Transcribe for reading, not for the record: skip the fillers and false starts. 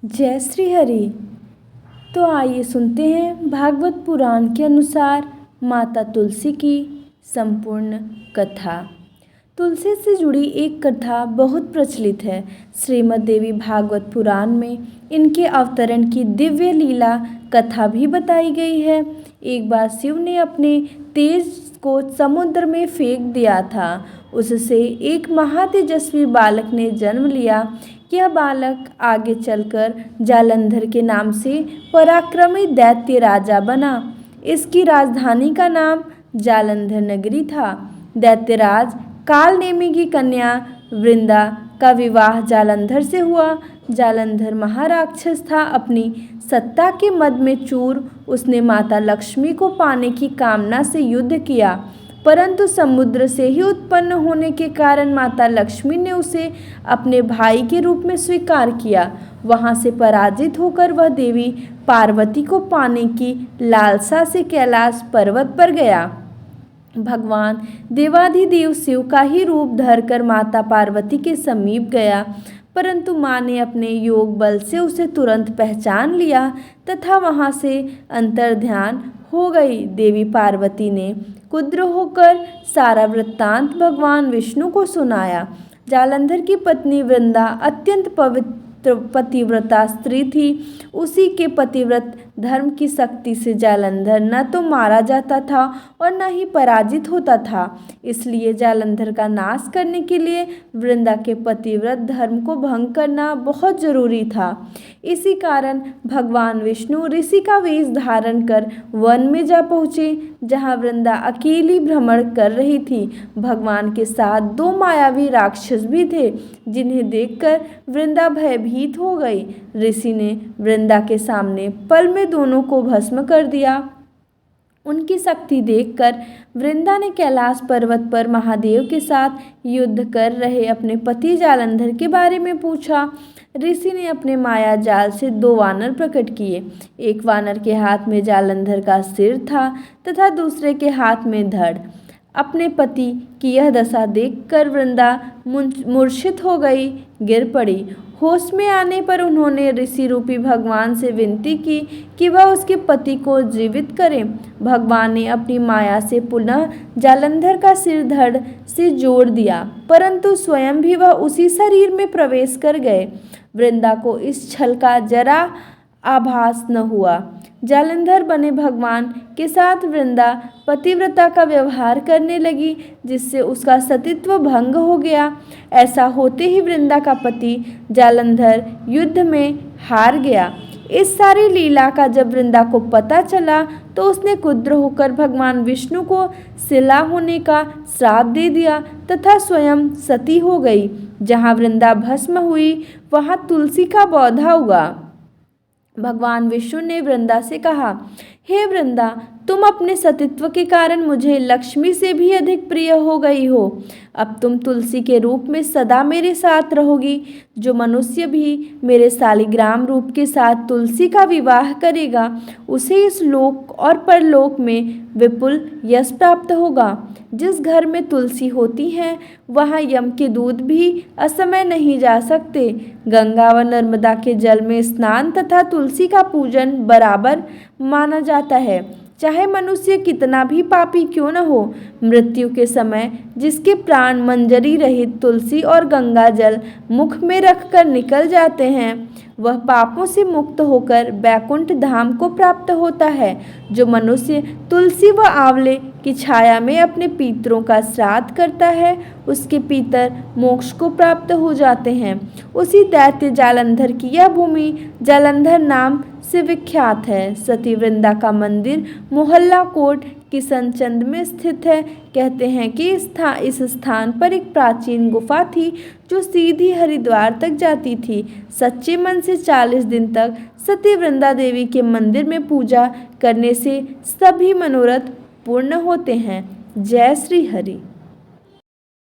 जय श्री हरि। तो आइए सुनते हैं भागवत पुराण के अनुसार माता तुलसी की संपूर्ण कथा। तुलसी से जुड़ी एक कथा बहुत प्रचलित है। श्रीमद् देवी भागवत पुराण में इनके अवतरण की दिव्य लीला कथा भी बताई गई है। एक बार शिव ने अपने तेज को समुद्र में फेंक दिया था। उससे एक महातेजस्वी बालक ने जन्म लिया। यह बालक आगे चलकर जालंधर के नाम से पराक्रमी दैत्य राजा बना। इसकी राजधानी का नाम जालंधर नगरी था। दैत्यराज कालनेमी की कन्या वृंदा का विवाह जालंधर से हुआ। जालंधर महाराक्षस था। अपनी सत्ता के मद में चूर उसने माता लक्ष्मी को पाने की कामना से युद्ध किया, परंतु समुद्र से ही उत्पन्न होने के कारण माता लक्ष्मी ने उसे अपने भाई के रूप में स्वीकार किया। वहां से पराजित होकर वह देवी पार्वती को पाने की लालसा से कैलाश पर्वत पर गया। भगवान देवाधिदेव शिव का ही रूप धरकर माता पार्वती के समीप गया, परंतु माँ ने अपने योग बल से उसे तुरंत पहचान लिया तथा वहां से अंतर्ध्यान हो गई। देवी पार्वती ने क्रुद्ध होकर सारा वृत्तांत भगवान विष्णु को सुनाया। जालंधर की पत्नी वृंदा अत्यंत पतिव्रता स्त्री थी। उसी के पतिव्रत धर्म की शक्ति से जालंधर न तो मारा जाता था और न ही पराजित होता था। इसलिए जालंधर का नाश करने के लिए वृंदा के पतिव्रत धर्म को भंग करना बहुत जरूरी था। इसी कारण भगवान विष्णु ऋषि का वेश धारण कर वन में जा पहुँचे, जहाँ वृंदा अकेली भ्रमण कर रही थी। भगवान के साथ दो मायावी राक्षस भी थे, जिन्हें देखकर वृंदा भयभीत हो गई। ऋषि ने वृंदा के सामने पल में दोनों को भस्म कर दिया। उनकी शक्ति देखकर वृंदा ने कैलाश पर्वत पर महादेव के साथ युद्ध कर रहे अपने पति जालंधर के बारे में पूछा। ऋषि ने अपने माया जाल से दो वानर प्रकट किए। एक वानर के हाथ में जालंधर का सिर था तथा दूसरे के हाथ में धड़। अपने पति की यह दशा देखकर वृंदा मूर्छित हो गई, गिर पड़ी। होश में आने पर उन्होंने ऋषि रूपी भगवान से विनती की कि वह उसके पति को जीवित करें। भगवान ने अपनी माया से पुनः जालंधर का सिर धड़ से जोड़ दिया, परंतु स्वयं भी वह उसी शरीर में प्रवेश कर गए। वृंदा को इस छल का जरा आभास न हुआ। जालंधर बने भगवान के साथ वृंदा पतिव्रता का व्यवहार करने लगी, जिससे उसका सतीत्व भंग हो गया। ऐसा होते ही वृंदा का पति जालंधर युद्ध में हार गया। इस सारी लीला का जब वृंदा को पता चला तो उसने क्रुद्ध होकर भगवान विष्णु को शिला होने का श्राप दे दिया तथा स्वयं सती हो गई। जहाँ वृंदा भस्म हुई वहाँ तुलसी का पौधा उगा। भगवान विष्णु ने वृंदा से कहा, हे वृंदा, तुम अपने सतीत्व के कारण मुझे लक्ष्मी से भी अधिक प्रिय हो गई हो। अब तुम तुलसी के रूप में सदा मेरे साथ रहोगी। जो मनुष्य भी मेरे शालिग्राम रूप के साथ तुलसी का विवाह करेगा, उसे इस लोक और परलोक में विपुल यश प्राप्त होगा। जिस घर में तुलसी होती है वहाँ यम के दूत भी असमय नहीं जा सकते। गंगा व नर्मदा के जल में स्नान तथा तुलसी का पूजन बराबर माना जाता है। चाहे मनुष्य कितना भी पापी क्यों न हो, मृत्यु के समय जिसके प्राण मंजरी रहित तुलसी और गंगा जल मुख में रखकर निकल जाते हैं, वह पापों से मुक्त होकर बैकुंठ धाम को प्राप्त होता है। जो मनुष्य तुलसी व आंवले की छाया में अपने पितरों का श्राद्ध करता है, उसके पितर मोक्ष को प्राप्त हो जाते हैं। उसी दैत्य जालंधर की यह भूमि जालंधर नाम से विख्यात है। सती वृंदा का मंदिर मोहल्ला कोट किशनचंद में स्थित है। कहते हैं कि इस स्थान पर एक प्राचीन गुफा थी जो सीधी हरिद्वार तक जाती थी। सच्चे मन से 40 दिन तक सती वृंदा देवी के मंदिर में पूजा करने से सभी मनोरथ पूर्ण होते हैं। जय श्री हरि।